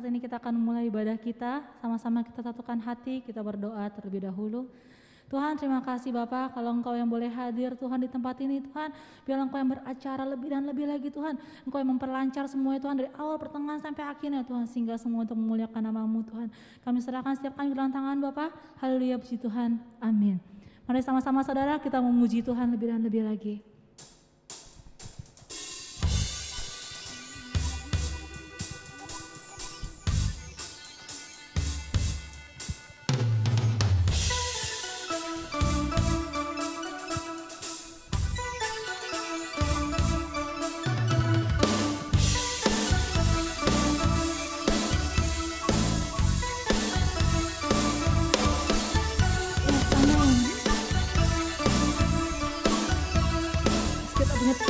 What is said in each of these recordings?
saat ini kita akan mulai ibadah kita, sama-sama kita satukan hati, kita berdoa terlebih dahulu. Tuhan, terima kasih Bapak, kalau Engkau yang boleh hadir Tuhan di tempat ini Tuhan, biar Engkau yang beracara lebih dan lebih lagi Tuhan, Engkau yang memperlancar semuanya Tuhan dari awal pertengahan sampai akhirnya Tuhan, sehingga semua untuk memuliakan nama-Mu Tuhan. Kami serahkan setiap kami dalam tangan Bapak, haleluya puji Tuhan, amin. Mari sama-sama saudara kita memuji Tuhan lebih dan lebih lagi.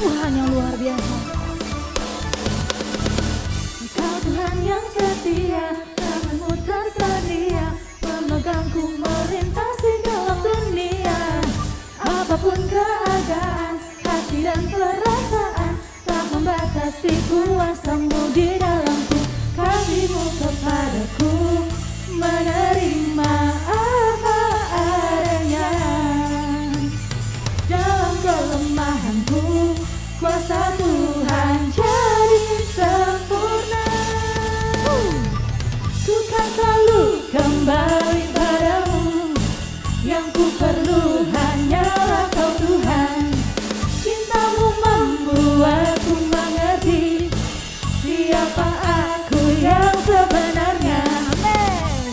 Tuhan yang luar biasa. Engkau Tuhan yang setia, tangan-Mu tersedia, memegangku melintasi gelap dunia. Apapun keadaan, hati dan perasaan, tak membatasi kuasa-Mu di dalamku. Kasih-Mu kepadaku, menerima apa adanya. Dalam kelemahanku, kuasa Tuhan jadi sempurna. Ku kan selalu kembali padamu, yang ku perlu hanyalah Kau Tuhan. Cinta-Mu membuatku mengerti siapa aku yang sebenarnya. Amin.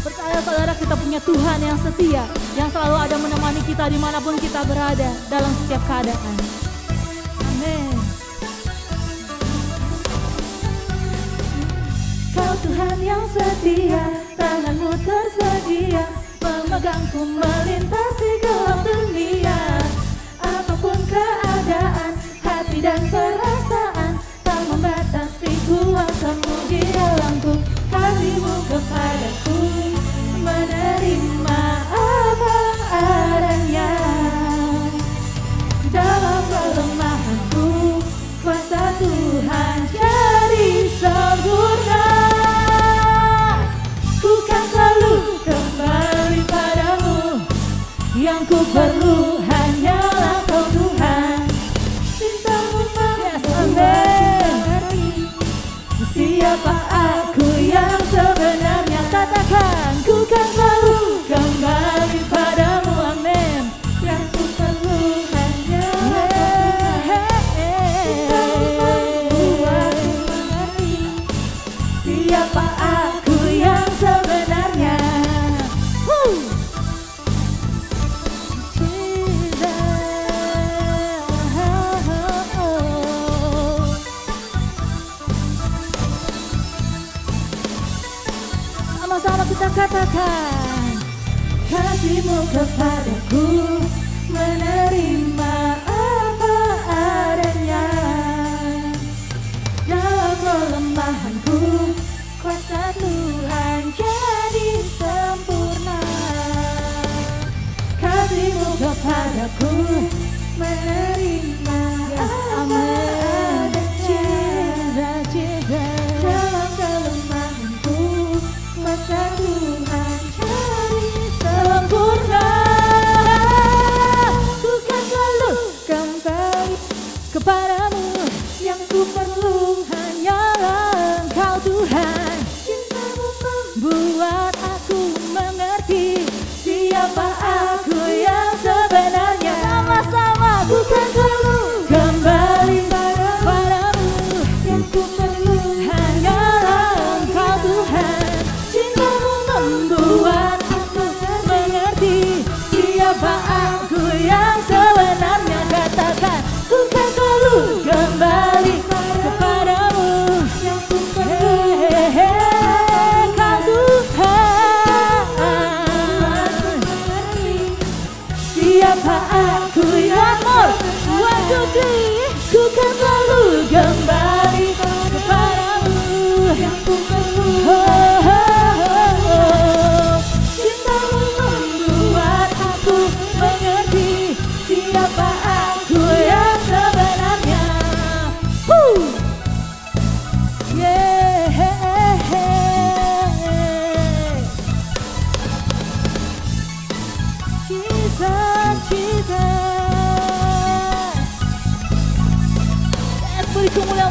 Percaya saudara, kita punya Tuhan yang setia, yang selalu ada menemani kita dimanapun kita berada dalam setiap keadaan. Amin. Kau Tuhan yang setia, tangan-Mu tersedia, memegangku melintasi gelap dunia. Apapun keadaan, hati dan perasaan, tak membatasi kuasa-Mu di dalamku. Kasih-Mu kepadaku, menerima apa adanya. Dalam kelemahanku, kuasa Tuhan jadi sempurna. Ku kan selalu kembali padamu, yang ku perlu hanyalah Kau Tuhan. Cinta-Mu mengerti siapa aku yang sebenarnya. Katakan, ku kan selalu kembali padamu, amin. Yang ku perlu hanyalah Cinta-Mu membuatku mengerti siapa aku yang sebenarnya. Sama-sama kita katakan, kasih-Mu kepadaku, menerima apa adanya. Dalam kelemahanku, kuasa Tuhan jadi sempurna. Kasih-Mu kepadaku, menerima apa adanya. Dalam kelemahanku, kuasa Tuhan jadi sempurna. Ku kan selalu kembali kepadamu, yang ku perlu hanyalah Engkau Tuhan. Cinta-Mu membuat aku mengerti siapa aku yang sebenarnya. Sama-sama ku kan selalu kembali padamu, yang ku perlu hanyalah Engkau Tuhan. Cinta-Mu membuat aku mengerti siapa aku yang sebenarnya. Katakan, ku kan selalu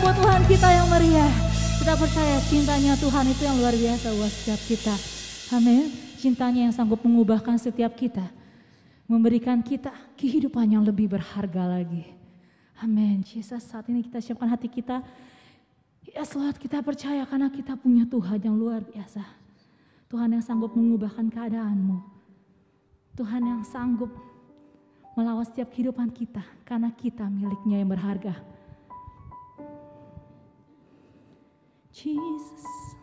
buat Tuhan kita yang meriah. Kita percaya cintanya Tuhan itu yang luar biasa buat setiap kita. Amin. Cintanya yang sanggup mengubahkan setiap kita. Memberikan kita kehidupan yang lebih berharga lagi. Amin. Yesus, saat ini kita siapkan hati kita. Ya Lord, kita percaya karena kita punya Tuhan yang luar biasa. Tuhan yang sanggup mengubahkan keadaanmu. Tuhan yang sanggup melawan setiap kehidupan kita karena kita miliknya yang berharga. Jesus.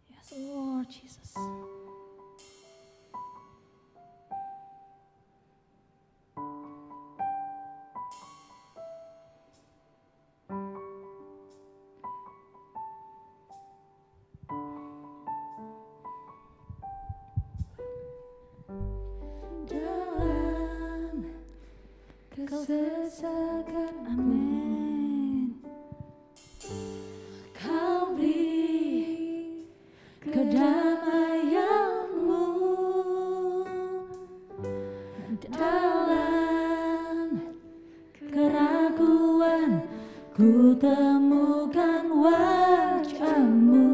Yes, Lord Jesus. Dalam kesesakan, amin. Kau beri kedamaianmu dalam keraguan, ku temukan wajahmu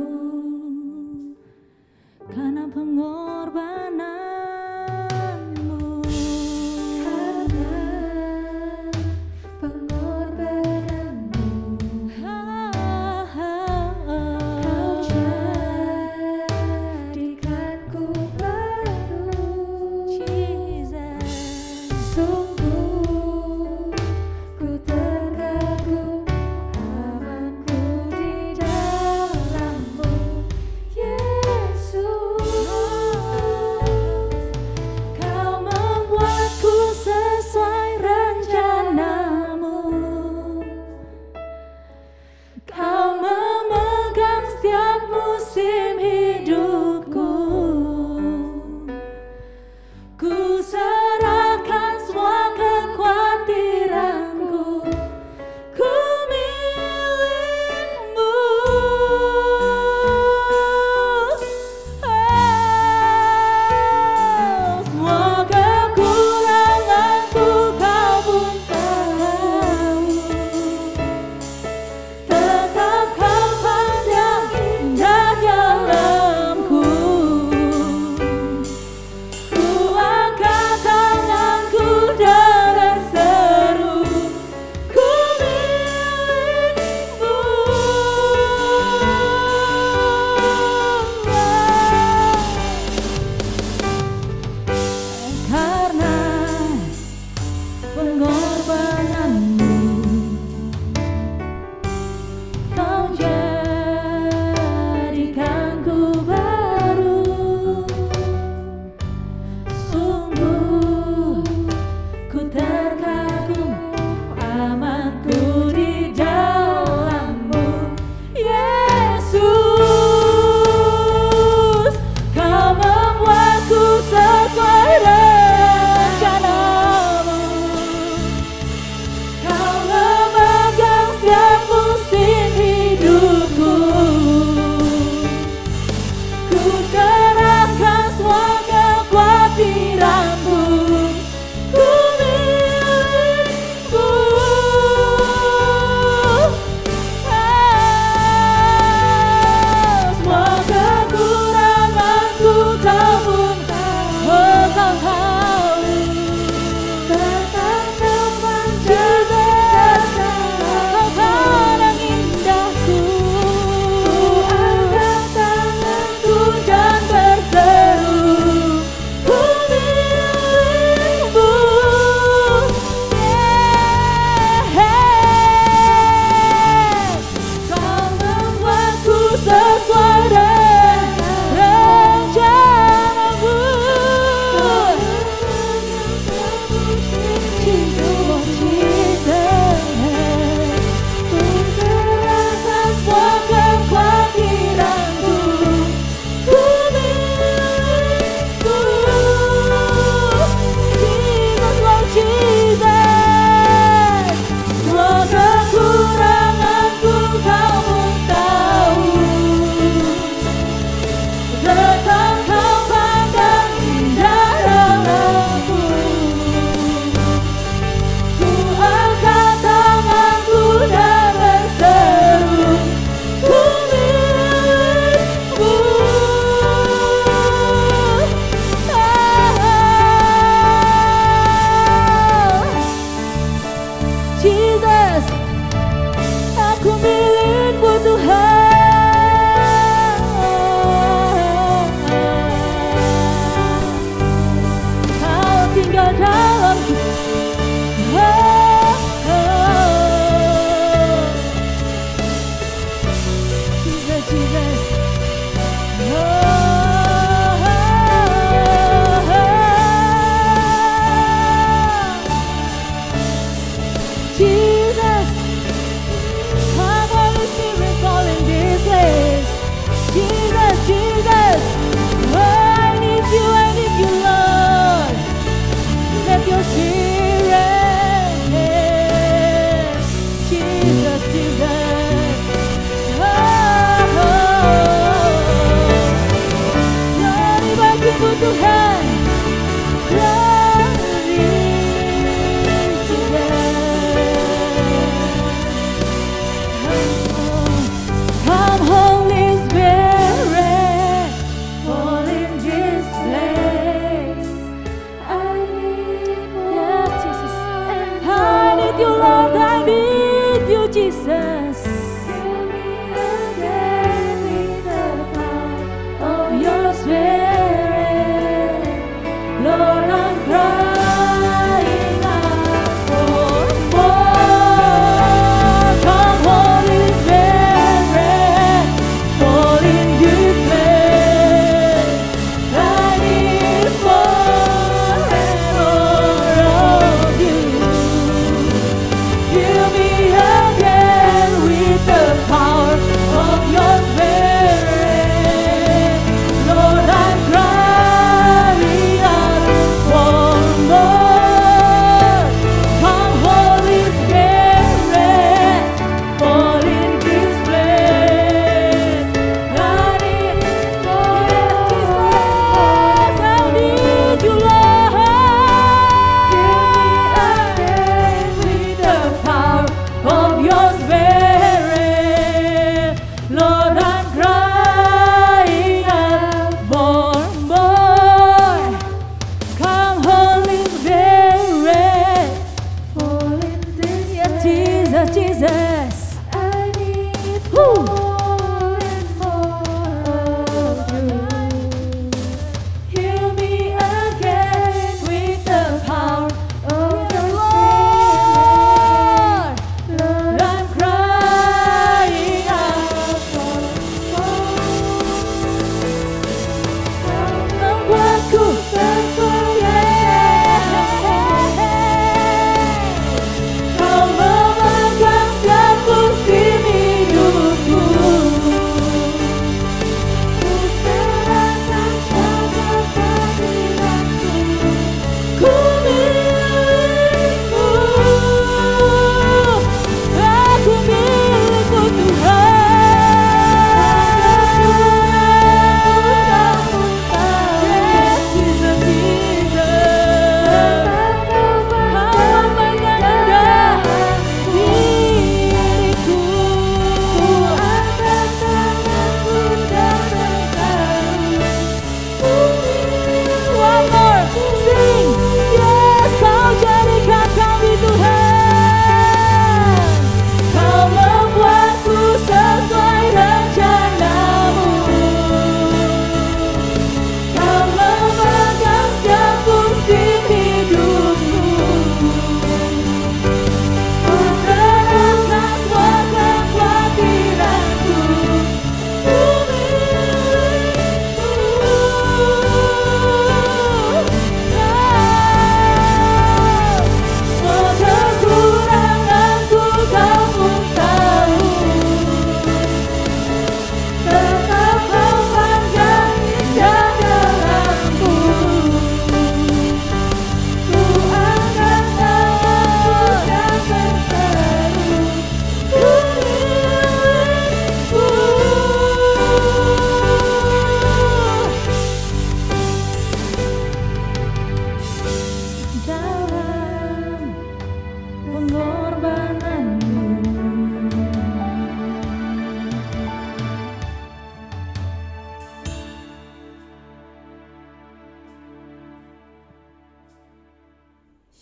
karena pengorbananmu. Sungguh ku terkagum amanku di dalam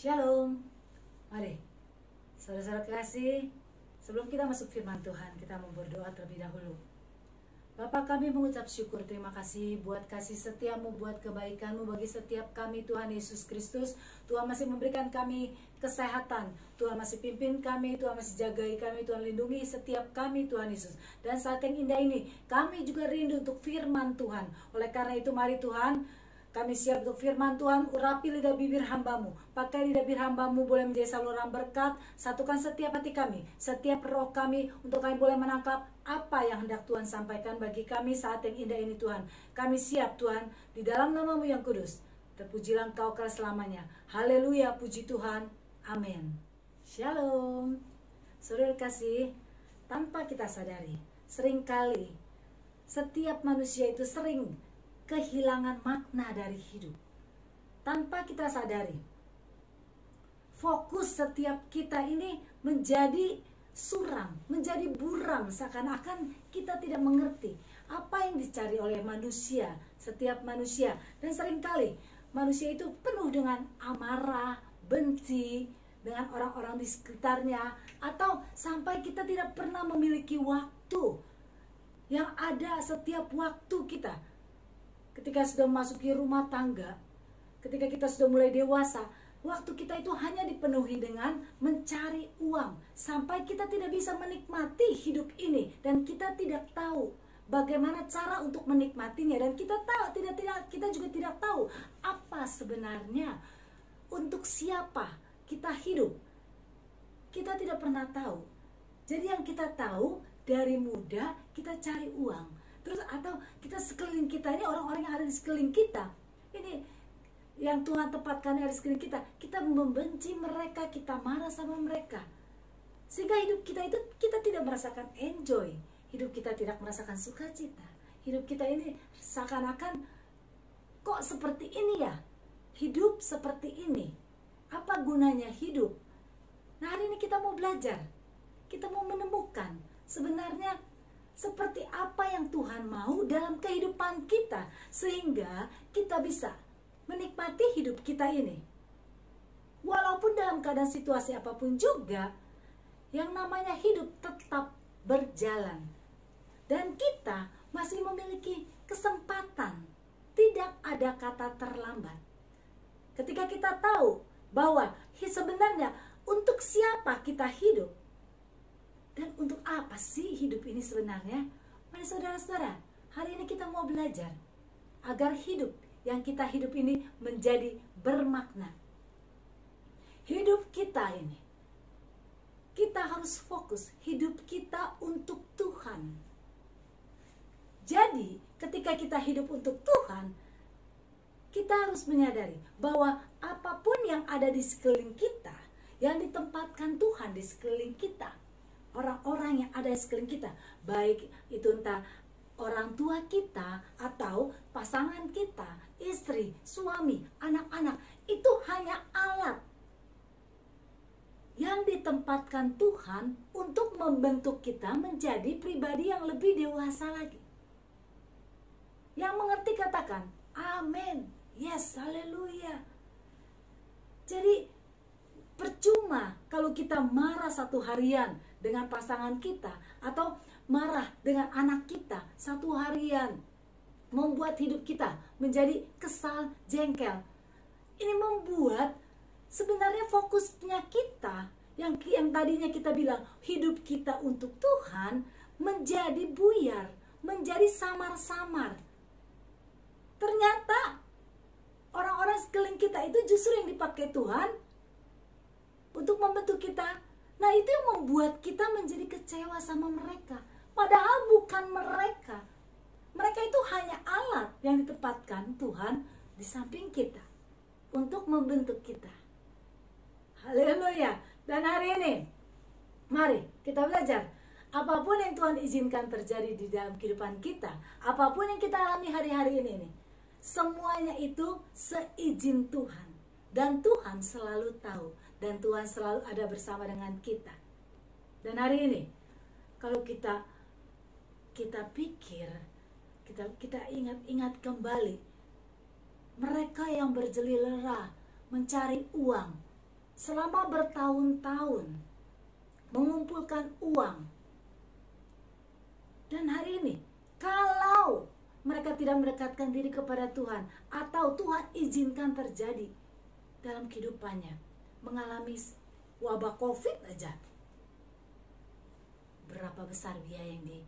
Shalom. Mari, saudara-saudara kasih, sebelum kita masuk firman Tuhan, kita mau berdoa terlebih dahulu. Bapa, kami mengucap syukur, terima kasih buat kasih setiamu, buat kebaikanmu bagi setiap kami Tuhan Yesus Kristus. Tuhan masih memberikan kami kesehatan, Tuhan masih pimpin kami, Tuhan masih jagai kami, Tuhan lindungi setiap kami Tuhan Yesus. Dan saat yang indah ini, kami juga rindu untuk firman Tuhan. Oleh karena itu mari Tuhan, kami siap untuk firman Tuhan. Urapi lidah bibir hambamu, pakai lidah bibir hambamu boleh menjadi saluran berkat. Satukan setiap hati kami, setiap roh kami, untuk kami boleh menangkap apa yang hendak Tuhan sampaikan bagi kami saat yang indah ini Tuhan. Kami siap Tuhan, di dalam namamu yang kudus. Terpujilah Engkau kala selamanya. Haleluya, puji Tuhan. Amin. Shalom. Saudara kasih, tanpa kita sadari, seringkali setiap manusia itu sering kehilangan makna dari hidup. Tanpa kita sadari, fokus setiap kita ini menjadi suram, menjadi buram, seakan-akan kita tidak mengerti apa yang dicari oleh manusia, setiap manusia. Dan seringkali manusia itu penuh dengan amarah, benci dengan orang-orang di sekitarnya, atau sampai kita tidak pernah memiliki waktu yang ada setiap waktu kita. Ketika sudah memasuki rumah tangga, ketika kita sudah mulai dewasa, waktu kita itu hanya dipenuhi dengan mencari uang, sampai kita tidak bisa menikmati hidup ini, dan kita tidak tahu bagaimana cara untuk menikmatinya. Dan kita kita juga tidak tahu apa sebenarnya, untuk siapa kita hidup. Kita tidak pernah tahu. Jadi yang kita tahu, dari muda kita cari uang. Terus atau kita sekeliling kita ini, orang-orang yang ada di sekeliling kita ini, yang Tuhan tempatkan di sekeliling kita, kita membenci mereka, kita marah sama mereka, sehingga hidup kita itu kita tidak merasakan enjoy, hidup kita tidak merasakan sukacita. Hidup kita ini seakan-akan, kok seperti ini ya, hidup seperti ini, apa gunanya hidup? Nah, hari ini kita mau belajar, kita mau menemukan sebenarnya seperti apa yang Tuhan mau dalam kehidupan kita, sehingga kita bisa menikmati hidup kita ini. Walaupun dalam keadaan situasi apapun juga, yang namanya hidup tetap berjalan. Dan kita masih memiliki kesempatan, tidak ada kata terlambat. Ketika kita tahu bahwa sebenarnya untuk siapa kita hidup, dan untuk apa sih hidup ini sebenarnya? Mari saudara-saudara, hari ini kita mau belajar agar hidup yang kita hidup ini menjadi bermakna. Hidup kita ini, kita harus fokus hidup kita untuk Tuhan. Jadi ketika kita hidup untuk Tuhan, kita harus menyadari bahwa apapun yang ada di sekeliling kita, yang ditempatkan Tuhan di sekeliling kita, orang-orang yang ada di sekeliling kita, baik itu entah orang tua kita atau pasangan kita, istri, suami, anak-anak, itu hanya alat yang ditempatkan Tuhan untuk membentuk kita menjadi pribadi yang lebih dewasa lagi. Yang mengerti katakan amin, yes, haleluya. Jadi percuma kalau kita marah satu harian dengan pasangan kita, atau marah dengan anak kita satu harian, membuat hidup kita menjadi kesal, jengkel. Ini membuat sebenarnya fokusnya kita, yang tadinya kita bilang hidup kita untuk Tuhan, menjadi buyar, menjadi samar-samar. Ternyata orang-orang sekeliling kita itu justru yang dipakai Tuhan untuk membentuk kita. Nah, itu yang membuat kita menjadi kecewa sama mereka. Padahal bukan mereka. Mereka itu hanya alat yang ditempatkan Tuhan di samping kita untuk membentuk kita. Haleluya. Dan hari ini, mari kita belajar. Apapun yang Tuhan izinkan terjadi di dalam kehidupan kita, apapun yang kita alami hari-hari ini, semuanya itu seizin Tuhan. Dan Tuhan selalu tahu. Dan Tuhan selalu ada bersama dengan kita. Dan hari ini, kalau kita pikir, kita ingat kembali, mereka yang berjeli-lerah mencari uang, selama bertahun-tahun mengumpulkan uang. Dan hari ini, kalau mereka tidak mendekatkan diri kepada Tuhan, atau Tuhan izinkan terjadi dalam kehidupannya, mengalami wabah COVID aja, berapa besar biaya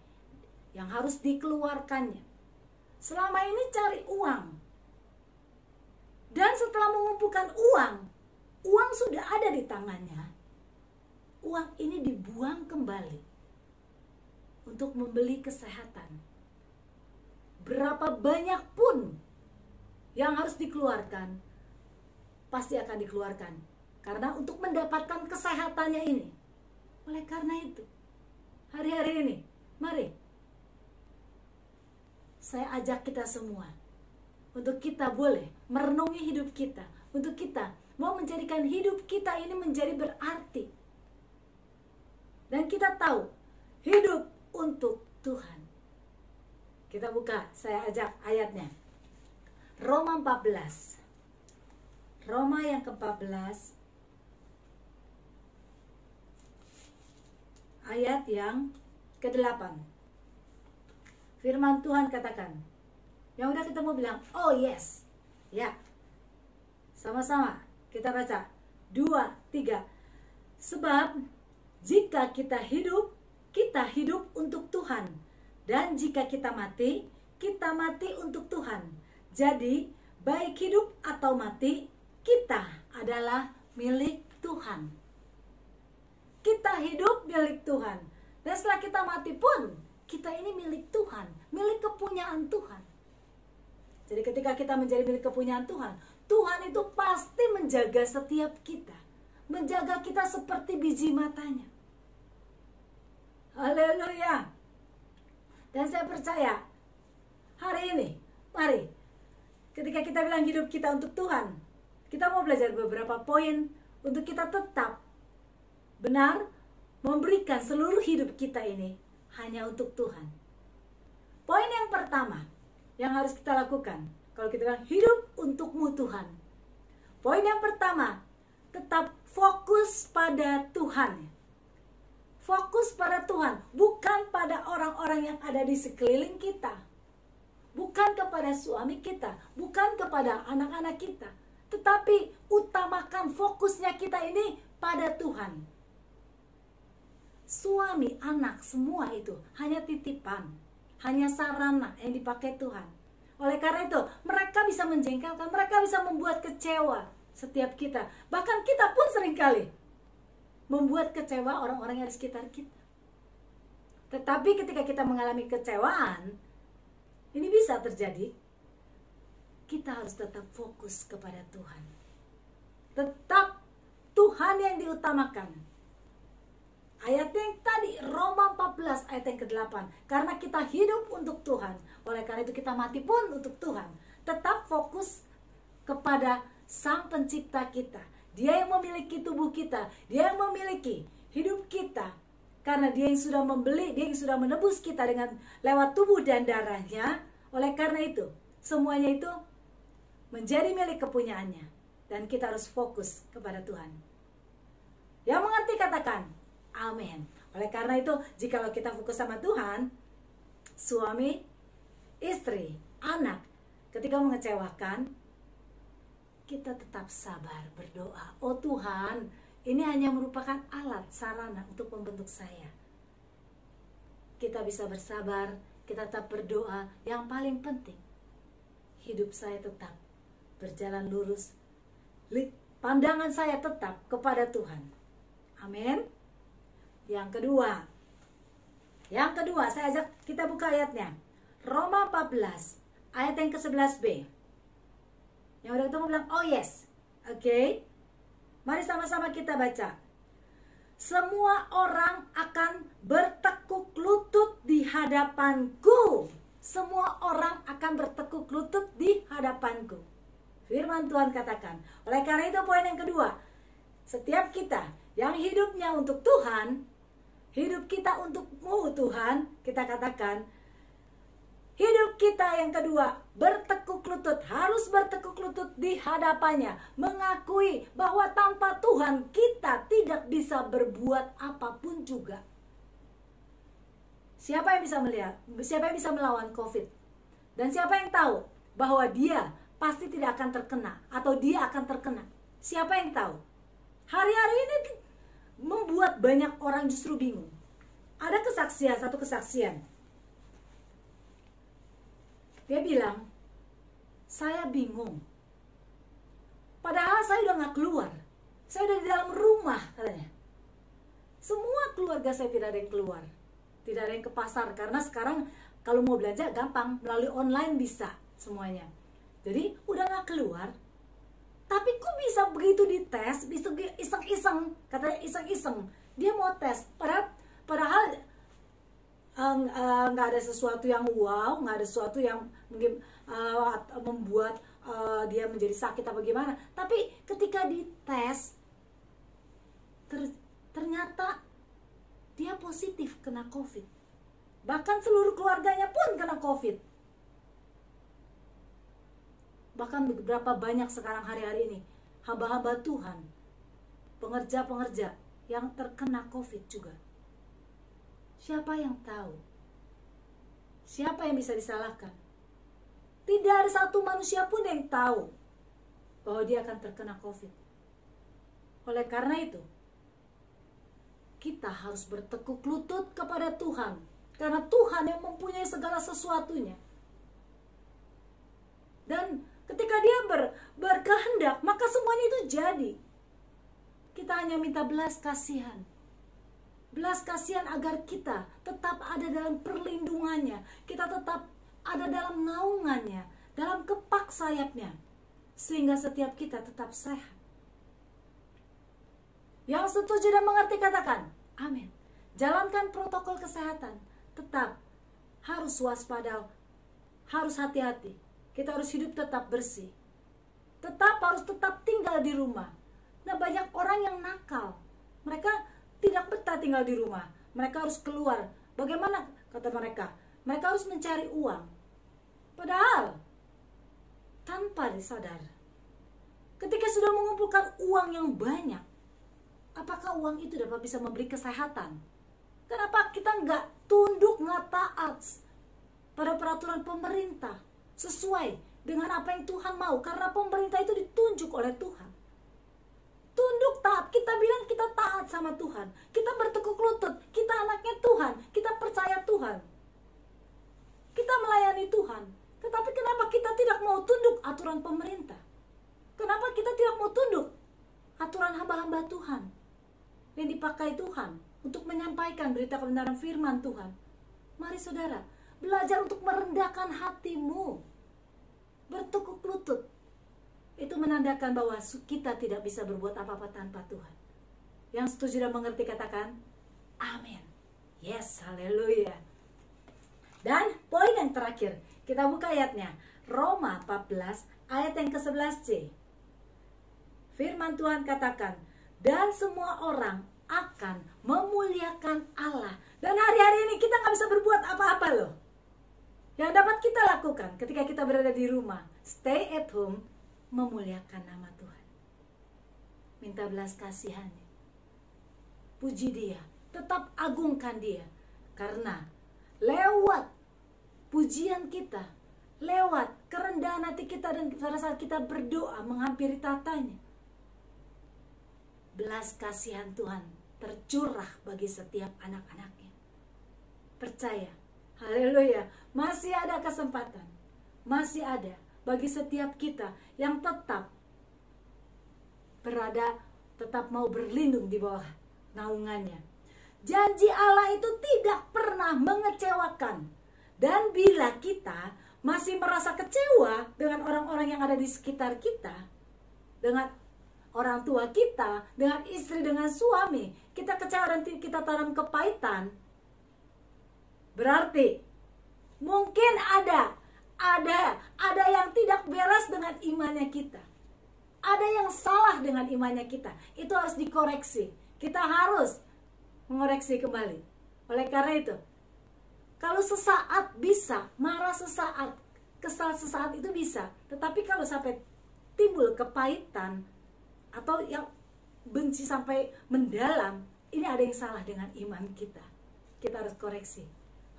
yang harus dikeluarkannya. Selama ini cari uang, dan setelah mengumpulkan uang sudah ada di tangannya, uang ini dibuang kembali untuk membeli kesehatan. Berapa banyak pun yang harus dikeluarkan, pasti akan dikeluarkan, karena untuk mendapatkan kesehatannya ini. Oleh karena itu, hari-hari ini, mari saya ajak kita semua untuk kita boleh merenungi hidup kita, untuk kita mau menjadikan hidup kita ini menjadi berarti. Dan kita tahu hidup untuk Tuhan. Kita buka, saya ajak ayatnya. Roma 14. Roma yang ke-14. Ayat yang ke-8. Firman Tuhan katakan. Yang udah ketemu bilang, oh yes. Ya. Sama-sama kita baca. 2, 3. Sebab jika kita hidup untuk Tuhan. Dan jika kita mati untuk Tuhan. Jadi, baik hidup atau mati, kita adalah milik Tuhan. Kita hidup milik Tuhan. Dan setelah kita mati pun, kita ini milik Tuhan, milik kepunyaan Tuhan. Jadi ketika kita menjadi milik kepunyaan Tuhan, Tuhan itu pasti menjaga setiap kita. Menjaga kita seperti biji matanya. Haleluya. Dan saya percaya, hari ini, mari, ketika kita bilang hidup kita untuk Tuhan, kita mau belajar beberapa poin untuk kita tetap benar memberikan seluruh hidup kita ini hanya untuk Tuhan. Poin yang pertama yang harus kita lakukan, kalau kita bilang hidup untukmu Tuhan. Poin yang pertama, tetap fokus pada Tuhan. Fokus pada Tuhan, bukan pada orang-orang yang ada di sekeliling kita. Bukan kepada suami kita, bukan kepada anak-anak kita. Tetapi utamakan fokusnya kita ini pada Tuhan. Suami, anak, semua itu hanya titipan, hanya sarana yang dipakai Tuhan. Oleh karena itu, mereka bisa menjengkelkan, mereka bisa membuat kecewa setiap kita. Bahkan kita pun seringkali membuat kecewa orang-orang yang di sekitar kita. Tetapi ketika kita mengalami kecewaan, ini bisa terjadi. Kita harus tetap fokus kepada Tuhan. Tetap Tuhan yang diutamakan. Ayat yang tadi, Roma 14 ayat yang ke-8. Karena kita hidup untuk Tuhan, oleh karena itu kita mati pun untuk Tuhan. Tetap fokus kepada Sang Pencipta kita. Dia yang memiliki tubuh kita, Dia yang memiliki hidup kita. Karena Dia yang sudah membeli, Dia yang sudah menebus kita dengan lewat tubuh dan darahnya. Oleh karena itu, semuanya itu menjadi milik kepunyaannya. Dan kita harus fokus kepada Tuhan. Yang mengerti katakan, amin. Oleh karena itu, jikalau kita fokus sama Tuhan, suami, istri, anak, ketika mengecewakan, kita tetap sabar berdoa. Oh Tuhan, ini hanya merupakan alat, sarana untuk membentuk saya. Kita bisa bersabar, kita tetap berdoa. Yang paling penting, hidup saya tetap berjalan lurus. Pandangan saya tetap kepada Tuhan. Amin. Yang kedua, saya ajak kita buka ayatnya. Roma 14, ayat yang ke-11b. Yang udah ketemu bilang, oh yes. Oke. Mari sama-sama kita baca. Semua orang akan bertekuk lutut di hadapanku. Semua orang akan bertekuk lutut di hadapanku. Firman Tuhan katakan. Oleh karena itu poin yang kedua. Setiap kita yang hidupnya untuk Tuhan, hidup kita untukmu Tuhan, kita katakan, hidup kita yang kedua, bertekuk lutut, harus bertekuk lutut di hadapannya, mengakui bahwa tanpa Tuhan Tuhan, kita tidak bisa berbuat apapun juga. Siapa yang bisa melihat? Siapa yang bisa melawan COVID? Dan siapa yang tahu bahwa dia pasti tidak akan terkena atau dia akan terkena? Siapa yang tahu? Hari-hari ini membuat banyak orang justru bingung. Ada kesaksian, satu kesaksian. Dia bilang, saya bingung. Padahal saya udah gak keluar. Saya udah di dalam rumah, katanya. Semua keluarga saya tidak ada yang keluar. Tidak ada yang ke pasar. Karena sekarang kalau mau belanja gampang. Melalui online bisa semuanya. Jadi udah gak keluar. Tapi kok bisa begitu dites, bisa iseng-iseng. Katanya iseng-iseng. Dia mau tes. Padahal nggak ada sesuatu yang wow, nggak ada sesuatu yang mungkin membuat dia menjadi sakit apa gimana. Tapi ketika dites ternyata dia positif kena COVID. Bahkan seluruh keluarganya pun kena COVID. Bahkan beberapa banyak sekarang hari-hari ini hamba-hamba Tuhan, pengerja-pengerja yang terkena COVID juga. Siapa yang tahu? Siapa yang bisa disalahkan? Tidak ada satu manusia pun yang tahu bahwa dia akan terkena COVID. Oleh karena itu, kita harus bertekuk lutut kepada Tuhan. Karena Tuhan yang mempunyai segala sesuatunya. Dan ketika dia berkehendak, maka semuanya itu jadi. Kita hanya minta belas kasihan. Belas kasihan agar kita tetap ada dalam perlindungannya. Kita tetap ada dalam naungannya, dalam kepak sayapnya. Sehingga setiap kita tetap sehat. Yang setuju dan mengerti katakan, amin. Jalankan protokol kesehatan. Tetap harus waspada, harus hati-hati. Kita harus hidup tetap bersih. Harus tetap tinggal di rumah. Nah, banyak orang yang nakal. Mereka tidak betah tinggal di rumah. Mereka harus keluar. Bagaimana kata mereka? Mereka harus mencari uang. Padahal tanpa disadar, ketika sudah mengumpulkan uang yang banyak, apakah uang itu dapat bisa memberi kesehatan? Kenapa kita nggak tunduk, nggak taat pada peraturan pemerintah sesuai dengan apa yang Tuhan mau? Karena pemerintah itu ditunjuk oleh Tuhan. Tunduk, taat. Kita bilang kita taat sama Tuhan. Kita bertekuk lutut. Kita anaknya Tuhan. Kita percaya Tuhan. Kita melayani Tuhan. Tetapi kenapa kita tidak mau tunduk aturan pemerintah? Kenapa kita tidak mau tunduk aturan hamba-hamba Tuhan yang dipakai Tuhan untuk menyampaikan berita kebenaran firman Tuhan? Mari saudara, belajar untuk merendahkan hatimu. Bertekuk lutut. Itu menandakan bahwa kita tidak bisa berbuat apa-apa tanpa Tuhan. Yang setuju dan mengerti katakan, amin. Yes, haleluya. Dan poin yang terakhir, kita buka ayatnya. Roma 14 ayat yang ke-11c. Firman Tuhan katakan, dan semua orang akan memuliakan Allah. Dan hari-hari ini kita gak bisa berbuat apa-apa loh. Yang dapat kita lakukan ketika kita berada di rumah, stay at home, memuliakan nama Tuhan. Minta belas kasihannya. Puji dia, tetap agungkan dia. Karena lewat pujian kita, lewat kerendahan hati kita dan pada saat kita berdoa menghampiri tatanya, belas kasihan Tuhan tercurah bagi setiap anak-anaknya. Percaya, haleluya, masih ada kesempatan, masih ada bagi setiap kita yang tetap berada, tetap mau berlindung di bawah naungannya. Janji Allah itu tidak pernah mengecewakan. Dan bila kita masih merasa kecewa dengan orang-orang yang ada di sekitar kita, dengan orang tua kita, dengan istri, dengan suami, kita kecewa dan kita tanam kepahitan, berarti mungkin ada yang tidak beres dengan imannya kita. Ada yang salah dengan imannya kita. Itu harus dikoreksi. Kita harus mengoreksi kembali. Oleh karena itu, kalau sesaat bisa, marah sesaat, kesal sesaat itu bisa. Tetapi kalau sampai timbul kepahitan atau yang benci sampai mendalam, ini ada yang salah dengan iman kita. Kita harus koreksi.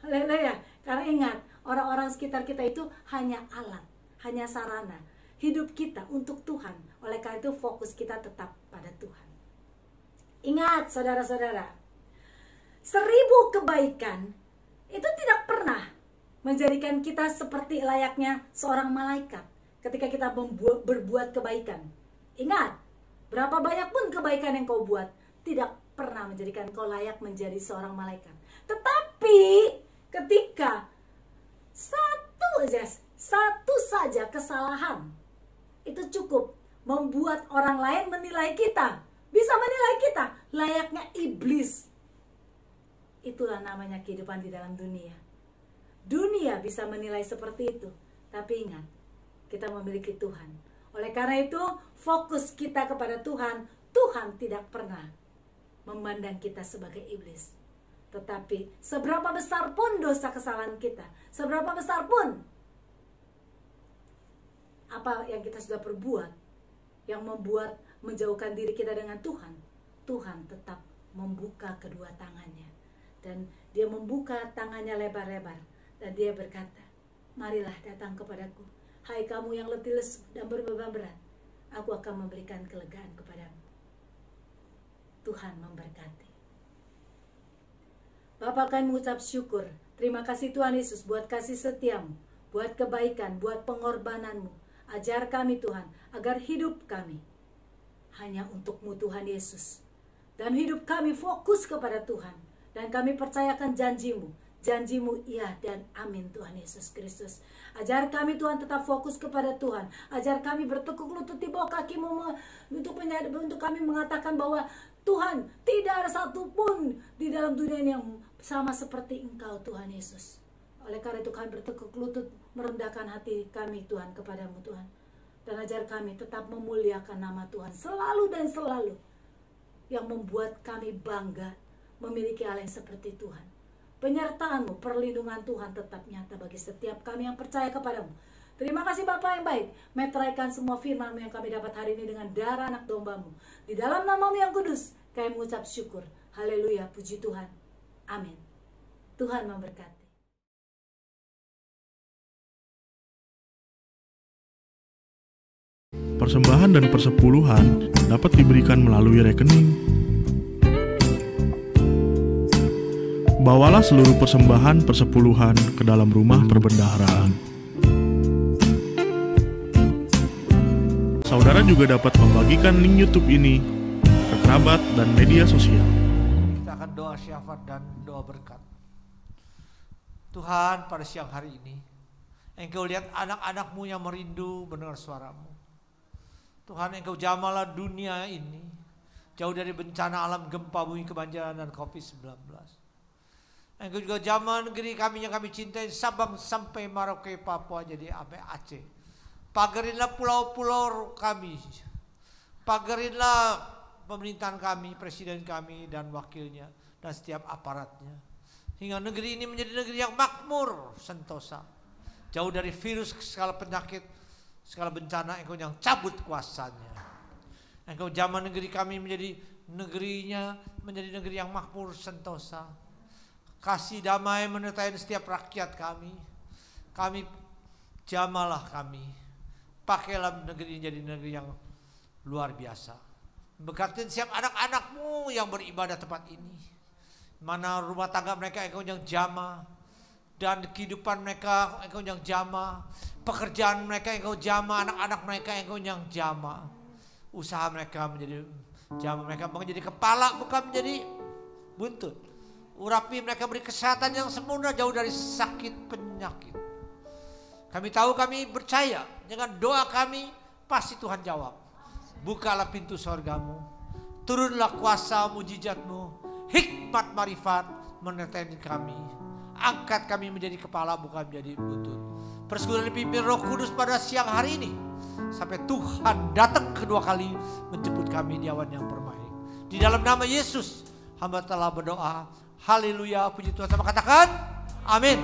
Haleluya. Karena ingat, orang-orang sekitar kita itu hanya alat, hanya sarana. Hidup kita untuk Tuhan. Oleh karena itu fokus kita tetap pada Tuhan. Ingat saudara-saudara, 1000 kebaikan itu tidak pernah menjadikan kita seperti layaknya seorang malaikat ketika kita berbuat kebaikan. Ingat, berapa banyak pun kebaikan yang kau buat, tidak pernah menjadikan kau layak menjadi seorang malaikat. Tetapi ketika satu saja kesalahan itu cukup membuat orang lain menilai kita, bisa menilai kita layaknya iblis. Itulah namanya kehidupan di dalam dunia. Dunia bisa menilai seperti itu, tapi ingat, kita memiliki Tuhan. Oleh karena itu, fokus kita kepada Tuhan. Tuhan tidak pernah memandang kita sebagai iblis. Tetapi seberapa besar pun dosa kesalahan kita, seberapa besar pun apa yang kita sudah perbuat yang membuat menjauhkan diri kita dengan Tuhan, Tuhan tetap membuka kedua tangannya. Dan dia membuka tangannya lebar-lebar. Dan dia berkata, marilah datang kepadaku, hai kamu yang letih lesu dan berbeban berat, aku akan memberikan kelegaan kepadamu. Tuhan memberkati. Bapa, kami mengucap syukur. Terima kasih Tuhan Yesus buat kasih setiamu, buat kebaikan, buat pengorbananmu. Ajar kami Tuhan, agar hidup kami hanya untuk-Mu Tuhan Yesus. Dan hidup kami fokus kepada Tuhan. Dan kami percayakan janji-Mu. Janji-Mu iya dan amin Tuhan Yesus Kristus. Ajar kami Tuhan tetap fokus kepada Tuhan. Ajar kami bertekuk lutut di bawah kaki-Mu untuk kami mengatakan bahwa Tuhan, tidak ada satupun di dalam dunia ini yang sama seperti Engkau Tuhan Yesus. Oleh karena itu kami bertekuk lutut, merendahkan hati kami Tuhan kepadamu Tuhan. Dan ajar kami tetap memuliakan nama Tuhan selalu dan selalu. Yang membuat kami bangga memiliki Allah yang seperti Tuhan. Penyertaan-Mu, perlindungan Tuhan tetap nyata bagi setiap kami yang percaya kepadamu. Terima kasih Bapa yang baik. Meteraikan semua firman-Mu yang kami dapat hari ini dengan darah anak domba-Mu. Di dalam nama-Mu yang kudus, kami mengucap syukur. Haleluya, puji Tuhan. Amin. Tuhan memberkati. Persembahan dan persepuluhan dapat diberikan melalui rekening. Bawalah seluruh persembahan persepuluhan ke dalam rumah perbendaharaan. Saudara juga dapat membagikan link YouTube ini ke kerabat dan media sosial. Kita akan doa syafaat dan doa berkat. Tuhan, pada siang hari ini, Engkau lihat anak-anak-Mu yang merindu mendengar suara-Mu. Tuhan, Engkau jamalah dunia ini jauh dari bencana alam, gempa bumi, kebanjiran dan COVID-19. Engkau juga jamah negeri kami yang kami cintai, Sabang sampai Merauke, Papua, jadi sampai Aceh. Pagarinlah pulau-pulau kami, pagarinlah pemerintahan kami, presiden kami dan wakilnya dan setiap aparatnya. Hingga negeri ini menjadi negeri yang makmur, sentosa. Jauh dari virus, segala penyakit, segala bencana, Engkau yang cabut kuasanya. Engkau jamah negeri kami menjadi negeri yang makmur, sentosa. Kasih damai menyertai setiap rakyat kami. Kami jamalah kami. Pakailah negeri ini jadi negeri yang luar biasa. Berkati setiap anak-anak-Mu yang beribadah tempat ini. Mana rumah tangga mereka Engkau yang jamah. Dan kehidupan mereka Engkau yang jamah. Pekerjaan mereka Engkau jamah. Anak-anak mereka Engkau yang jamah. Usaha mereka menjadi jamah. Mereka menjadi kepala bukan menjadi buntut. Urapi mereka beri kesehatan yang sempurna, jauh dari sakit penyakit. Kami tahu, kami percaya dengan doa kami pasti Tuhan jawab. Bukalah pintu sorgamu, turunlah kuasa mujizat-Mu, hikmat marifat menyertai kami. Angkat kami menjadi kepala bukan menjadi buntut. Persekutuan pimpin Roh Kudus pada siang hari ini sampai Tuhan datang kedua kali menjemput kami di awan yang permai. Di dalam nama Yesus hamba telah berdoa. Haleluya, puji Tuhan. Sama katakan amin.